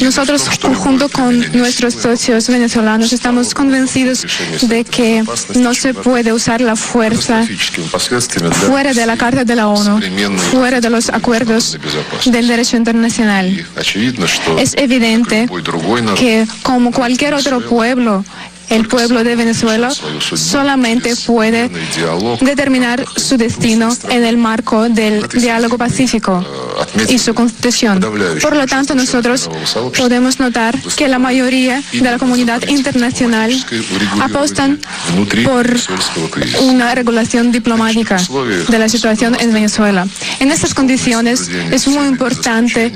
Nosotros, junto con nuestros socios venezolanos, estamos convencidos de que no se puede usar la fuerza fuera de la Carta de la ONU, fuera de los acuerdos del derecho internacional. Es evidente que, como cualquier otro pueblo, el pueblo de Venezuela solamente puede determinar su destino en el marco del diálogo pacífico y su constitución. Por lo tanto, nosotros podemos notar que la mayoría de la comunidad internacional apostan por una regulación diplomática de la situación en Venezuela. En estas condiciones es muy importante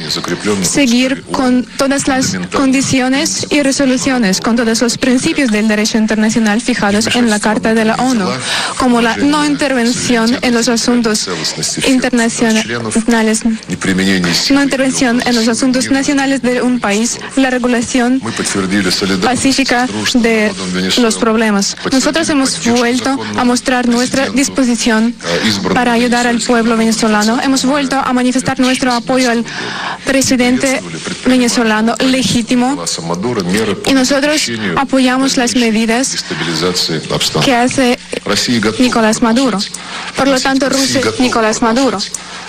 seguir con todas las condiciones y resoluciones, con todos los principios del derecho internacional fijados en la Carta de la ONU, como la no intervención en los asuntos internacionales, no intervención en los asuntos nacionales de un país, la regulación pacífica de los problemas. Nosotros hemos vuelto a mostrar nuestra disposición para ayudar al pueblo venezolano. Hemos vuelto a manifestar nuestro apoyo al presidente venezolano legítimo y nosotros apoyamos las medidas que hace Nicolás Maduro.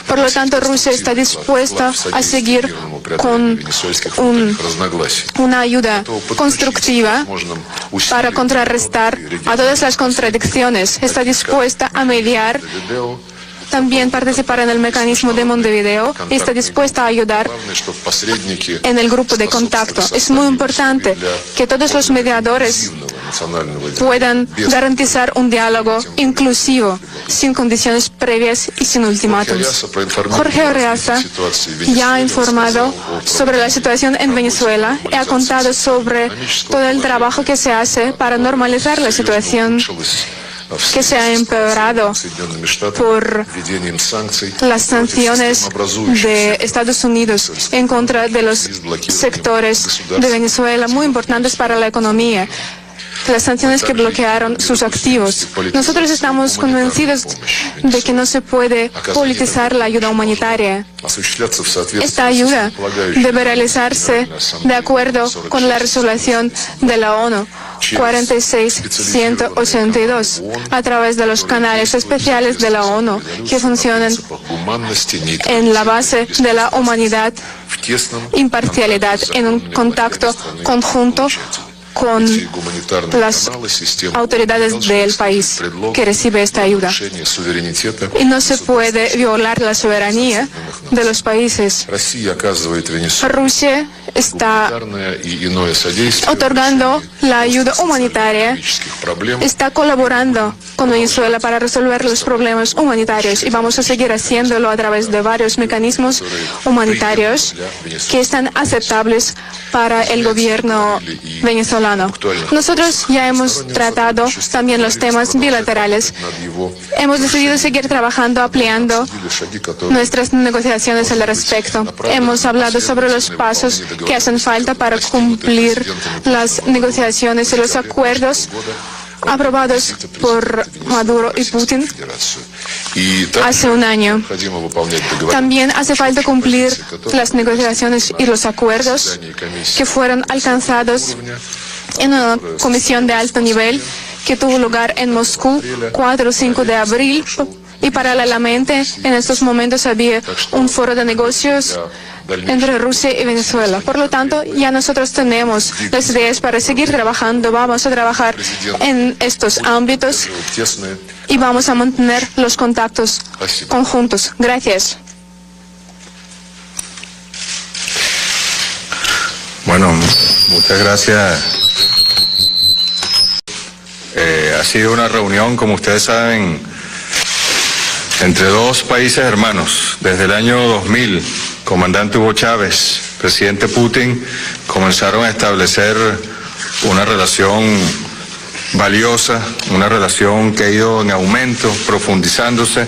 Por lo tanto, Rusia está dispuesta a seguir con una ayuda constructiva para contrarrestar a todas las contradicciones. Está dispuesta a mediar, también participar en el mecanismo de Montevideo y está dispuesta a ayudar en el grupo de contacto. Es muy importante que todos los mediadores puedan garantizar un diálogo inclusivo, sin condiciones previas y sin ultimátums. Jorge Arreaza ya ha informado sobre la situación en Venezuela y ha contado sobre todo el trabajo que se hace para normalizar la situación que se ha empeorado por las sanciones de Estados Unidos en contra de los sectores de Venezuela muy importantes para la economía. Las sanciones que bloquearon sus activos. Nosotros estamos convencidos de que no se puede politizar la ayuda humanitaria. Esta ayuda debe realizarse de acuerdo con la resolución de la ONU 46-182 a través de los canales especiales de la ONU que funcionan en la base de la humanidad, imparcialidad, en un contacto conjunto con las autoridades del país que recibe esta ayuda. Y no se puede violar la soberanía de los países. Rusia está otorgando la ayuda humanitaria, está colaborando con Venezuela para resolver los problemas humanitarios y vamos a seguir haciéndolo a través de varios mecanismos humanitarios que están aceptables para el gobierno venezolano. Nosotros ya hemos tratado también los temas bilaterales. Hemos decidido seguir trabajando, ampliando nuestras negociaciones al respecto. Hemos hablado sobre los pasos que hacen falta para cumplir las negociaciones y los acuerdos aprobados por Maduro y Putin hace un año. También hace falta cumplir las negociaciones y los acuerdos que fueron alcanzados en una comisión de alto nivel que tuvo lugar en Moscú 4 o 5 de abril y paralelamente en estos momentos había un foro de negocios entre Rusia y Venezuela. Por lo tanto, ya nosotros tenemos las ideas para seguir trabajando, vamos a trabajar en estos ámbitos y vamos a mantener los contactos conjuntos. Gracias. Bueno, muchas gracias. Ha sido una reunión, como ustedes saben, entre dos países hermanos. Desde el año 2000, comandante Hugo Chávez, presidente Putin, comenzaron a establecer una relación valiosa, una relación que ha ido en aumento, profundizándose,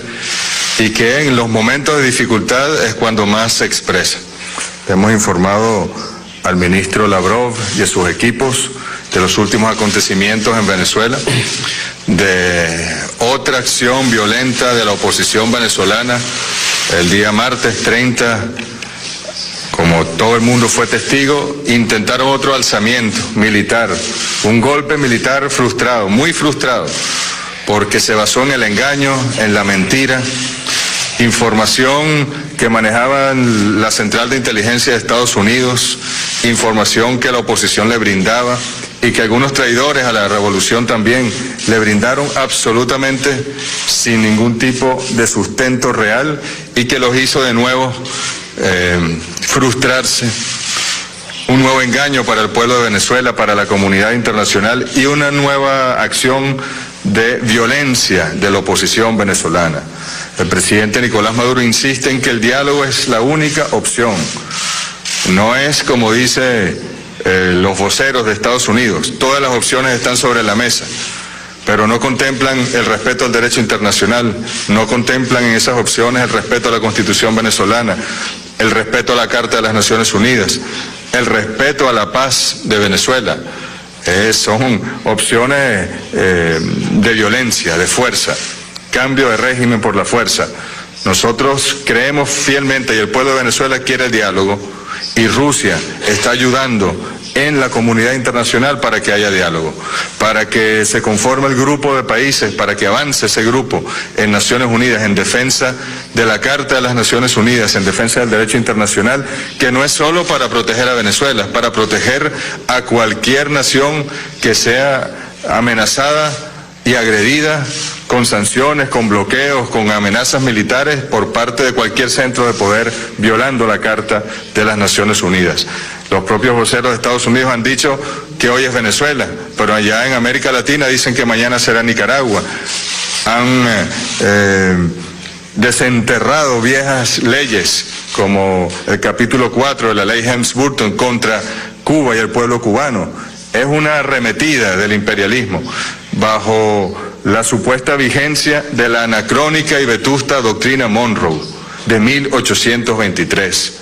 y que en los momentos de dificultad es cuando más se expresa. Hemos informado al ministro Lavrov y a sus equipos de los últimos acontecimientos en Venezuela, de otra acción violenta de la oposición venezolana el día martes 30 como todo el mundo fue testigo, intentaron otro alzamiento militar, un golpe militar frustrado, muy frustrado, porque se basó en el engaño, en la mentira, información que manejaba la Central de Inteligencia de Estados Unidos, información que la oposición le brindaba y que algunos traidores a la revolución también le brindaron absolutamente sin ningún tipo de sustento real y que los hizo de nuevo frustrarse. Un nuevo engaño para el pueblo de Venezuela, para la comunidad internacional y una nueva acción de violencia de la oposición venezolana. El presidente Nicolás Maduro insiste en que el diálogo es la única opción. No es como dice los voceros de Estados Unidos, todas las opciones están sobre la mesa, pero no contemplan el respeto al derecho internacional, no contemplan en esas opciones el respeto a la Constitución venezolana, el respeto a la Carta de las Naciones Unidas, el respeto a la paz de Venezuela. Son opciones de violencia, de fuerza, cambio de régimen por la fuerza. Nosotros creemos fielmente y el pueblo de Venezuela quiere el diálogo y Rusia está ayudando en la comunidad internacional para que haya diálogo, para que se conforme el grupo de países, para que avance ese grupo en Naciones Unidas en defensa de la Carta de las Naciones Unidas, en defensa del derecho internacional, que no es solo para proteger a Venezuela, es para proteger a cualquier nación que sea amenazada y agredida con sanciones, con bloqueos, con amenazas militares por parte de cualquier centro de poder, violando la Carta de las Naciones Unidas. Los propios voceros de Estados Unidos han dicho que hoy es Venezuela, pero allá en América Latina dicen que mañana será Nicaragua. Han desenterrado viejas leyes como el capítulo 4 de la ley Helms-Burton contra Cuba y el pueblo cubano. Es una arremetida del imperialismo bajo la supuesta vigencia de la anacrónica y vetusta doctrina Monroe de 1823.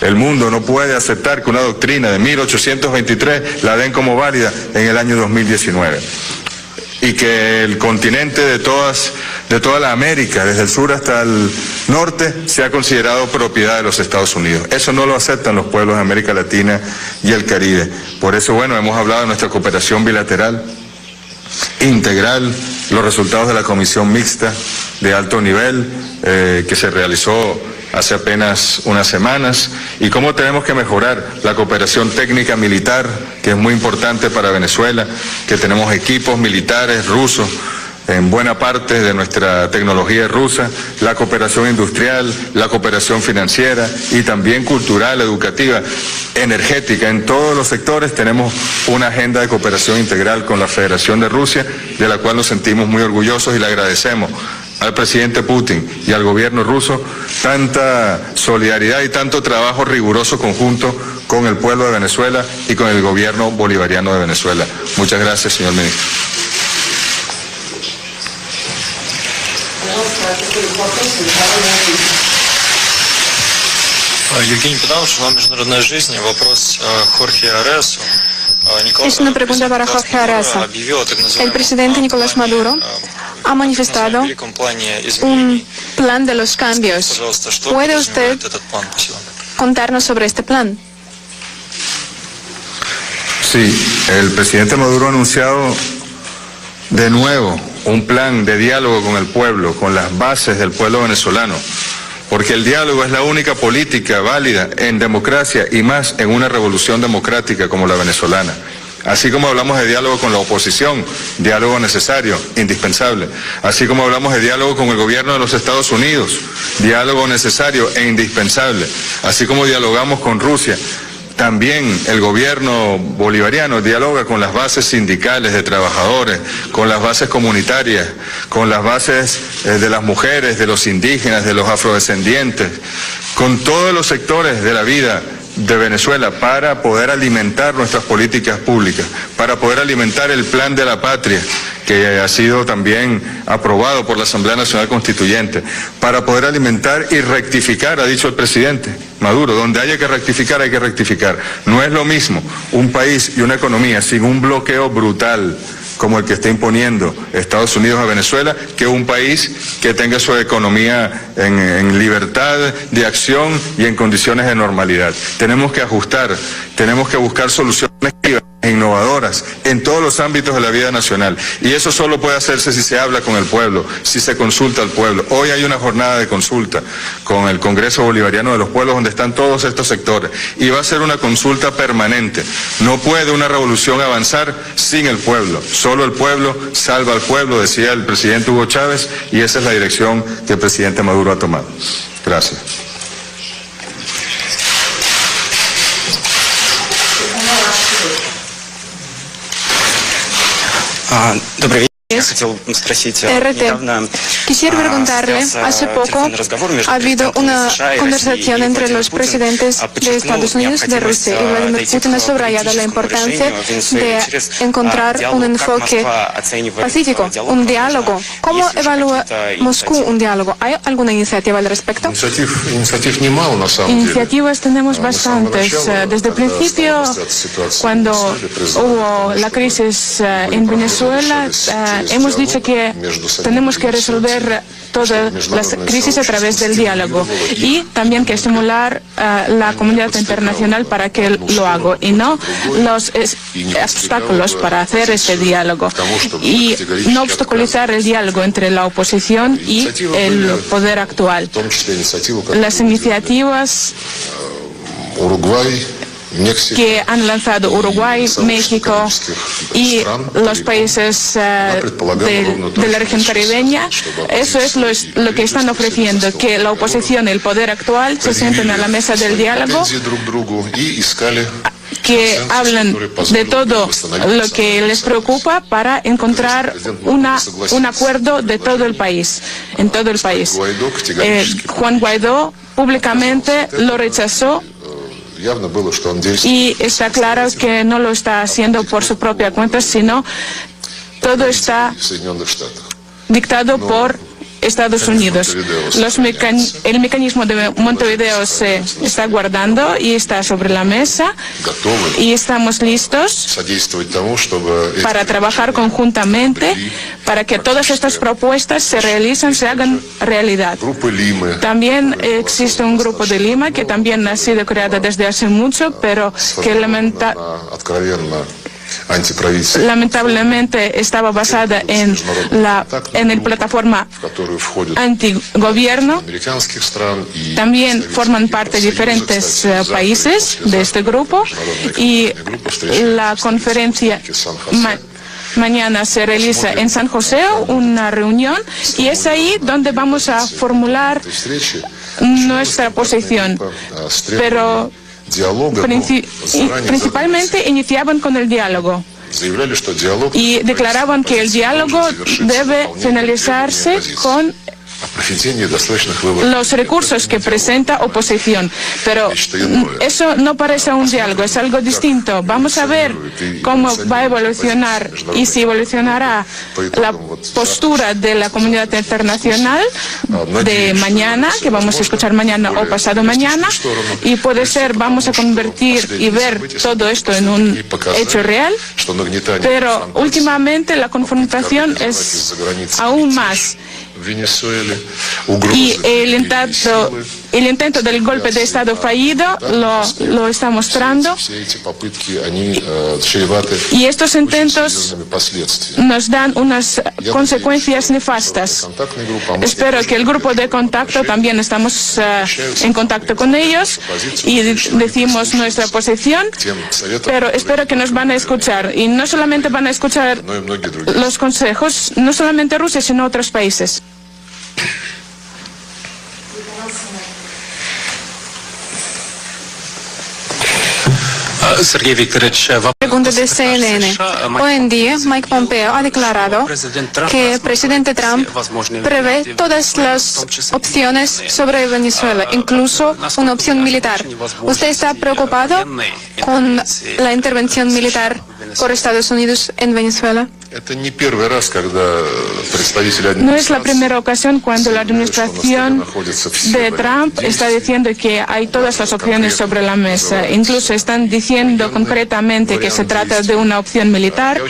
El mundo no puede aceptar que una doctrina de 1823 la den como válida en el año 2019. Y que el continente de toda la América, desde el sur hasta el norte, sea considerado propiedad de los Estados Unidos. Eso no lo aceptan los pueblos de América Latina y el Caribe. Por eso, bueno, hemos hablado de nuestra cooperación bilateral integral, los resultados de la comisión mixta de alto nivel que se realizó hace apenas unas semanas, y cómo tenemos que mejorar la cooperación técnica militar, que es muy importante para Venezuela, que tenemos equipos militares rusos, en buena parte de nuestra tecnología rusa, la cooperación industrial, la cooperación financiera y también cultural, educativa, energética. En todos los sectores tenemos una agenda de cooperación integral con la Federación de Rusia, de la cual nos sentimos muy orgullosos y le agradecemos al presidente Putin y al gobierno ruso tanta solidaridad y tanto trabajo riguroso conjunto con el pueblo de Venezuela y con el gobierno bolivariano de Venezuela. Muchas gracias, señor ministro. Евгений Петрович, журнал «Международная жизнь». Вопрос Хорхе Аресу. Es una pregunta para Jorge Arasa. El presidente Nicolás Maduro ha manifestado un plan de los cambios. ¿Puede usted contarnos sobre este plan? Sí, el presidente Maduro ha anunciado de nuevo un plan de diálogo con el pueblo, con las bases del pueblo venezolano, porque el diálogo es la única política válida en democracia y más en una revolución democrática como la venezolana. Así como hablamos de diálogo con la oposición, diálogo necesario, indispensable. Así como hablamos de diálogo con el gobierno de los Estados Unidos, diálogo necesario e indispensable. Así como dialogamos con Rusia, también el gobierno bolivariano dialoga con las bases sindicales de trabajadores, con las bases comunitarias, con las bases de las mujeres, de los indígenas, de los afrodescendientes, con todos los sectores de la vida de Venezuela para poder alimentar nuestras políticas públicas, para poder alimentar el plan de la patria que ha sido también aprobado por la Asamblea Nacional Constituyente, para poder alimentar y rectificar, ha dicho el presidente Maduro, donde haya que rectificar hay que rectificar. No es lo mismo un país y una economía sin un bloqueo brutal como el que está imponiendo Estados Unidos a Venezuela, que un país que tenga su economía en libertad de acción y en condiciones de normalidad. Tenemos que ajustar, tenemos que buscar soluciones innovadoras en todos los ámbitos de la vida nacional, y eso solo puede hacerse si se habla con el pueblo, si se consulta al pueblo. Hoy hay una jornada de consulta con el Congreso Bolivariano de los Pueblos donde están todos estos sectores, y va a ser una consulta permanente. No puede una revolución avanzar sin el pueblo, solo el pueblo salva al pueblo, decía el presidente Hugo Chávez, y esa es la dirección que el presidente Maduro ha tomado. Gracias. Добрый вечер. Quisiera preguntarle, hace poco ha habido una conversación entre los presidentes de Estados Unidos, de Rusia y Vladimir Putin ha subrayado la importancia de encontrar un enfoque pacífico, un diálogo. ¿Cómo evalúa Moscú un diálogo? ¿Hay alguna iniciativa al respecto? Iniciativas tenemos bastantes. Desde el principio, cuando hubo la crisis en Venezuela, hemos dicho que tenemos que resolver todas las crisis a través del diálogo y también que estimular la comunidad internacional para que lo haga y no los obstáculos para hacer este diálogo y no obstaculizar el diálogo entre la oposición y el poder actual. Las iniciativas que han lanzado Uruguay, México y los países de la región caribeña, eso es lo que están ofreciendo, que la oposición y el poder actual se sienten a la mesa del diálogo, que hablan de todo lo que les preocupa para encontrar un acuerdo de todo el país, en todo el país. Juan Guaidó públicamente lo rechazó y está claro que no lo está haciendo por su propia cuenta, sino todo está dictado por Estados Unidos. El mecanismo de Montevideo se está guardando y está sobre la mesa y estamos listos para trabajar conjuntamente para que todas estas propuestas se realicen, se hagan realidad. También existe un grupo de Lima que también ha sido creado desde hace mucho, pero que lamentablemente estaba basada en la plataforma antigobierno. También forman parte diferentes países de este grupo y la conferencia mañana se realiza en San José una reunión y es ahí donde vamos a formular nuestra posición. Pero principalmente iniciaban con el diálogo y declaraban que el diálogo debe finalizarse con los recursos que presenta oposición, pero eso no parece un diálogo, es algo distinto. Vamos a ver cómo va a evolucionar y si evolucionará la postura de la comunidad internacional de mañana, que vamos a escuchar mañana o pasado mañana, y puede ser, vamos a convertir y ver todo esto en un hecho real, pero últimamente la confrontación es aún más. Y el intento del golpe de Estado fallido lo está mostrando. Y estos intentos nos dan unas consecuencias nefastas. Espero que el grupo de contacto, también estamos en contacto con ellos y decimos nuestra posición, pero espero que nos van a escuchar. Y no solamente van a escuchar los consejos, no solamente Rusia, sino otros países. Pregunta de CNN. Hoy en día, Mike Pompeo ha declarado que el presidente Trump prevé todas las opciones sobre Venezuela, incluso una opción militar. ¿Usted está preocupado con la intervención militar por Estados Unidos en Venezuela? No es la primera ocasión cuando la administración de Trump está diciendo que hay todas las opciones sobre la mesa. Incluso están diciendo concretamente que se trata de una opción militar,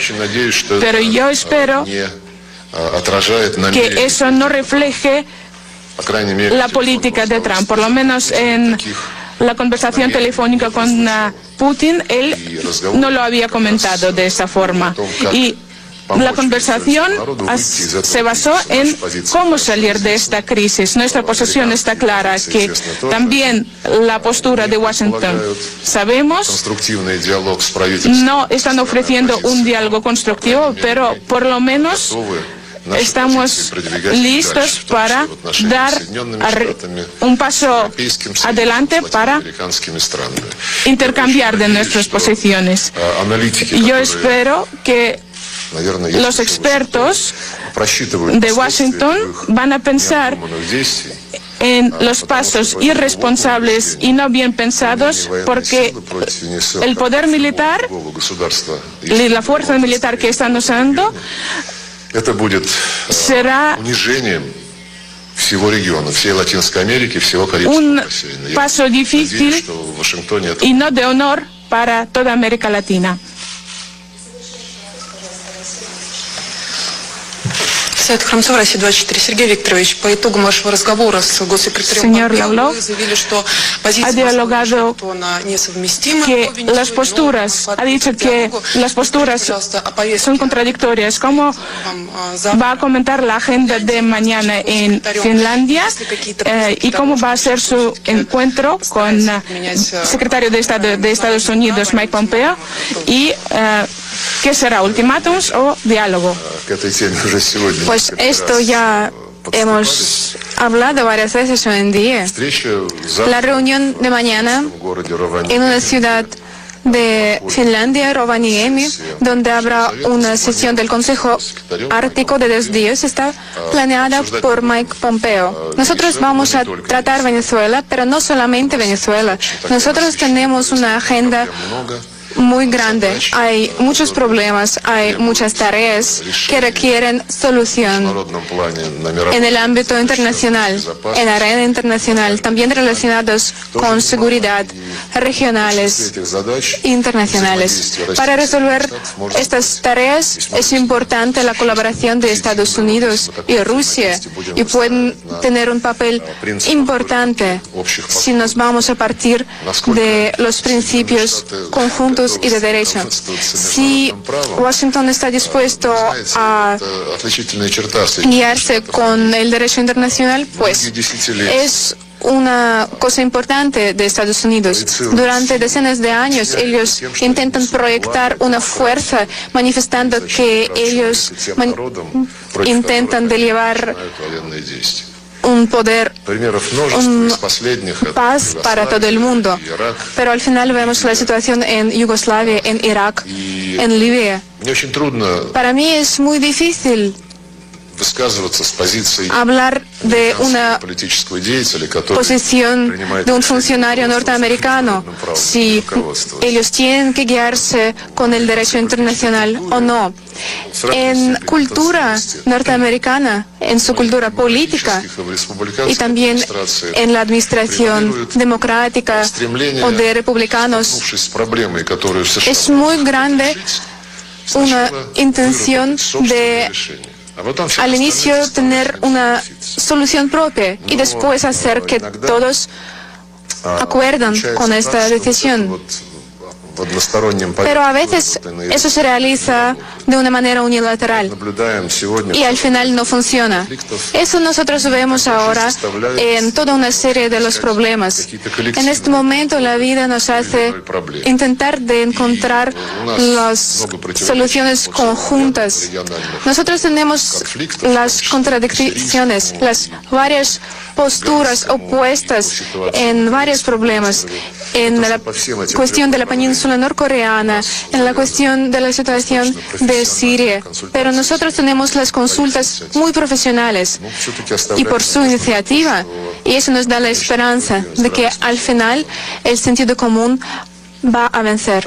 pero yo espero que eso no refleje la política de Trump. Por lo menos en la conversación telefónica con Putin, él no lo había comentado de esa forma. Y la conversación se basó en cómo salir de esta crisis. Nuestra posición está clara, que también la postura de Washington, sabemos, no están ofreciendo un diálogo constructivo, pero por lo menos estamos listos para dar un paso adelante para intercambiar de nuestras posiciones. Yo espero que los expertos de Washington van a pensar en los pasos irresponsables y no bien pensados, porque el poder militar y la fuerza militar que están usando será un paso difícil y no de honor para toda América Latina. Сайт Храмцова, Россия 24. Сергей Викторович, по итогам вашего разговора с госсекретарем Помпео вы заявили, что позиция несовместима. Ha dicho que las posturas son contradictorias. ¿Cómo va a comentar la agenda de mañana en Finlandia y cómo va a ser su encuentro con el secretario de Estado de Estados Unidos, Mike Pompeo, y qué será, ultimátums o diálogo? Pues esto ya hemos hablado varias veces hoy en día. La reunión de mañana en una ciudad de Finlandia, Rovaniemi, donde habrá una sesión del Consejo Ártico de 2 días, está planeada por Mike Pompeo. Nosotros vamos a tratar Venezuela, pero no solamente Venezuela. Nosotros tenemos una agenda muy grande. Hay muchos problemas, hay muchas tareas que requieren solución en el ámbito internacional, en la arena internacional, también relacionados con seguridad regionales e internacionales. Para resolver estas tareas es importante la colaboración de Estados Unidos y Rusia, y pueden tener un papel importante si nos vamos a partir de los principios conjuntos y de derecho. Si Washington está dispuesto a guiarse con el derecho internacional, pues es una cosa importante de Estados Unidos. Durante decenas de años ellos intentan proyectar una fuerza, manifestando que ellos intentan llevar un poder, paz para todo el mundo. Pero al final vemos la situación en Yugoslavia, en Irak, en Libia. Para mí es muy difícil hablar de una posición de un funcionario norteamericano, si ellos tienen que guiarse con el derecho internacional o no. En cultura norteamericana, en su cultura política y también en la administración democrática o de republicanos, es muy grande una intención de al inicio tener una solución propia y después hacer que todos acuerdan con esta decisión. Pero a veces eso se realiza de una manera unilateral y al final no funciona. Eso nosotros vemos ahora en toda una serie de los problemas. En este momento la vida nos hace intentar de encontrar las soluciones conjuntas. Nosotros tenemos las contradicciones, las varias posturas opuestas en varios problemas, en la cuestión de la península norcoreana, en la cuestión de la situación de Siria. Pero nosotros tenemos las consultas muy profesionales y por su iniciativa, y eso nos da la esperanza de que al final el sentido común va a vencer.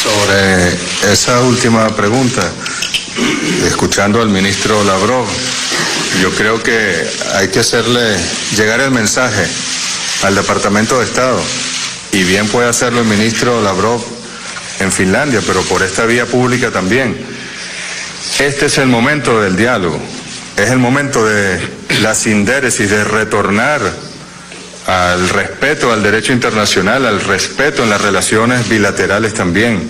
Sobre esa última pregunta, escuchando al ministro Lavrov, yo creo que hay que hacerle llegar el mensaje al Departamento de Estado y bien puede hacerlo el ministro Lavrov en Finlandia, pero por esta vía pública también. Este es el momento del diálogo, es el momento de la sindéresis, de retornar al respeto al derecho internacional, al respeto en las relaciones bilaterales también.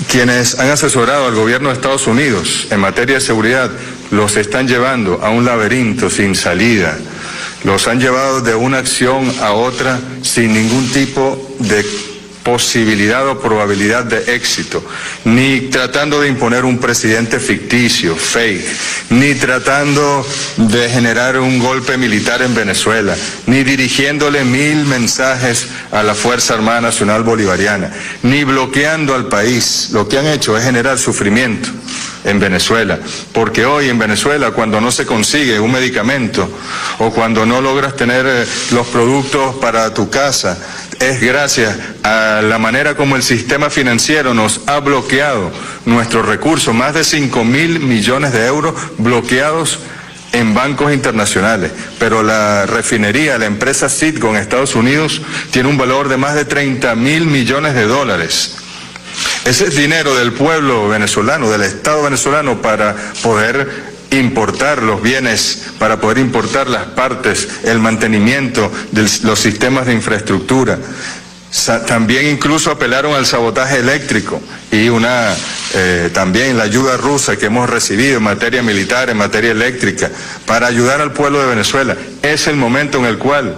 Quienes han asesorado al gobierno de Estados Unidos en materia de seguridad los están llevando a un laberinto sin salida, los han llevado de una acción a otra sin ningún tipo de posibilidad o probabilidad de éxito, ni tratando de imponer un presidente ficticio, fake, ni tratando de generar un golpe militar en Venezuela, ni dirigiéndole 1000 mensajes a la Fuerza Armada Nacional Bolivariana, ni bloqueando al país. Lo que han hecho es generar sufrimiento en Venezuela, porque hoy en Venezuela, cuando no se consigue un medicamento o cuando no logras tener los productos para tu casa, es gracias a la manera como el sistema financiero nos ha bloqueado nuestros recursos, más de 5.000 millones de euros bloqueados en bancos internacionales. Pero la refinería, la empresa Citgo en Estados Unidos, tiene un valor de más de 30.000 millones de dólares. Ese es dinero del pueblo venezolano, del Estado venezolano, para poder importar los bienes, para poder importar las partes, el mantenimiento de los sistemas de infraestructura. También incluso apelaron al sabotaje eléctrico y también la ayuda rusa que hemos recibido en materia militar, en materia eléctrica, para ayudar al pueblo de Venezuela. Es el momento en el cual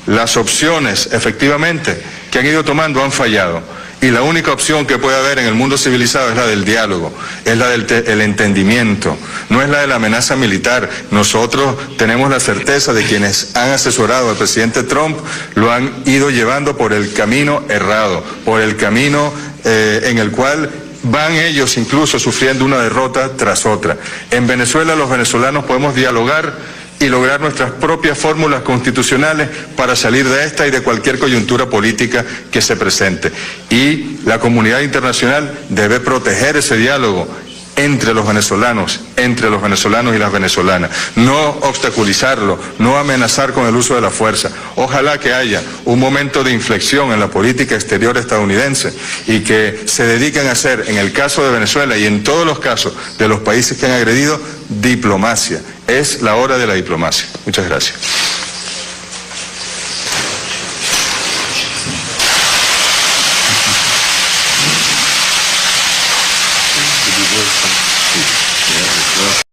las opciones, efectivamente, que han ido tomando han fallado. Y la única opción que puede haber en el mundo civilizado es la del diálogo, es la del entendimiento, no es la de la amenaza militar. Nosotros tenemos la certeza de quienes han asesorado al presidente Trump lo han ido llevando por el camino errado, por el camino en el cual van ellos incluso sufriendo una derrota tras otra. En Venezuela los venezolanos podemos dialogar y lograr nuestras propias fórmulas constitucionales para salir de esta y de cualquier coyuntura política que se presente. Y la comunidad internacional debe proteger ese diálogo entre los venezolanos y las venezolanas, no obstaculizarlo, no amenazar con el uso de la fuerza. Ojalá que haya un momento de inflexión en la política exterior estadounidense y que se dediquen a hacer, en el caso de Venezuela y en todos los casos de los países que han agredido, diplomacia. Es la hora de la diplomacia. Muchas gracias.